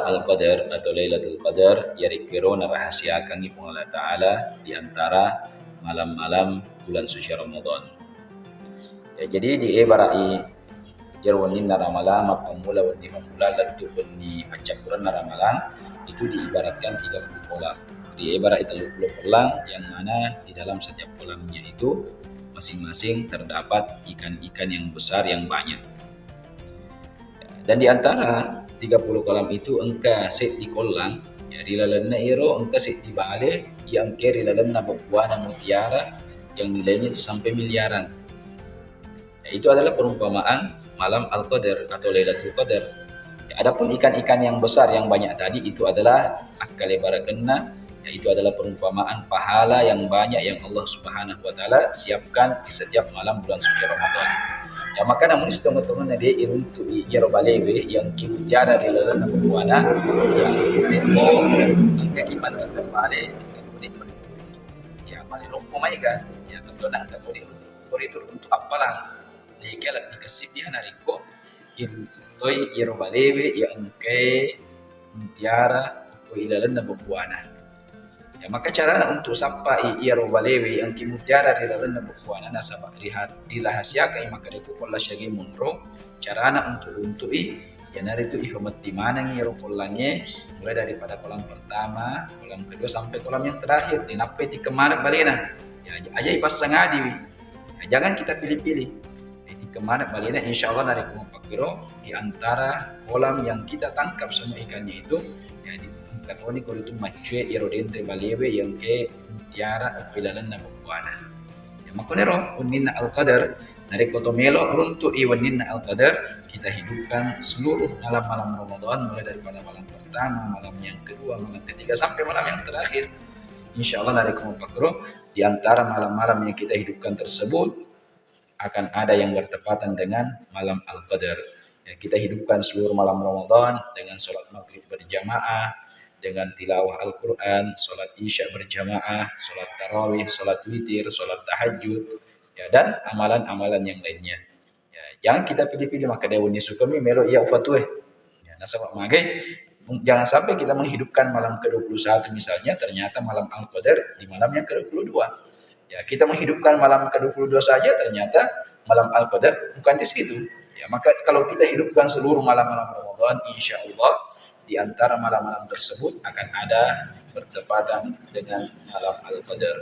Al-Qadar atau Lailatul Qadar yarikiro narahasiakan ipung Allah Ta'ala di antara malam-malam bulan suci Ramadan. Ya, jadi di ibarai yarwanin naramalan mapamula wani mamula latu wani pacakuran naramalan itu diibaratkan 30 kolam. Di ibarat 30 kolam yang mana di dalam setiap kolamnya itu masing-masing terdapat ikan-ikan yang besar yang banyak. Dan di antara 30 kolam itu engka set di kolam ya rilalana iro engka set di bale yang ke rilalana buana mutiara yang nilainya itu sampai miliaran. Ya, itu adalah perumpamaan malam Al-Qadar atau Lailatul Qadar. Ya, adapun ikan-ikan yang besar yang banyak tadi itu adalah akale barakenna, yaitu adalah perumpamaan pahala yang banyak yang Allah Subhanahu wa taala siapkan di setiap malam bulan suci Ramadan. Ya maka namun setengah-tengah na dia iruntu iro balewe yang kimutiara di lalan na buwana yang ito ang kakiman ng bale ya bale rompo may ka ya kanto na kanto itu untuk apalang lekelat dikasih dia nariko iruntu iro balewe yang ke mutiara ko ilalan na buwana. Ya, maka cara untuk sapa iyaro balewe yang kimutiara di dalam bukuana nasabak dirahasiakan maka deku kolla syagi munro cara untuk ya nari itu ifamati mana ngiro kollange mulai daripada kolam pertama, kolam kedua sampai kolam yang terakhir dinapeti kemana balena ya aja ipas sangadi ya, jangan kita pilih-pilih di kemana balena insyaallah nari kumapakiro di antara kolam yang kita tangkap semua ikannya itu ya di katoni ko itu macue iro dente balewe yang ke tiara pilalan na buwana ya makonero uninna al-qadar dari kotomelo runtu iwaninna al-qadar kita hidupkan seluruh malam-malam Ramadan mulai daripada malam pertama, malam yang kedua, malam ketiga sampai malam yang terakhir. Insyaallah dari kumapakro di antara malam-malam yang kita hidupkan tersebut akan ada yang bertepatan dengan malam al-qadar. Ya, kita hidupkan seluruh malam Ramadan dengan sholat maghrib berjamaah, dengan tilawah Al-Quran, sholat isya berjamaah, sholat tarawih, sholat witir, sholat tahajud, ya, dan amalan-amalan yang lainnya. Ya, jangan kita pilih-pilih maka dewani sukami melo iya ufatue. Ya, nasabak magai, jangan sampai kita menghidupkan malam ke-21 misalnya, ternyata malam Al-Qadar di malam yang ke-22. Ya, kita menghidupkan malam ke-22 saja, ternyata malam Al-Qadar bukan di situ. Ya, maka kalau kita hidupkan seluruh malam-malam Ramadan, insya Allah di antara malam-malam tersebut akan ada bertepatan dengan malam Al-Qadar.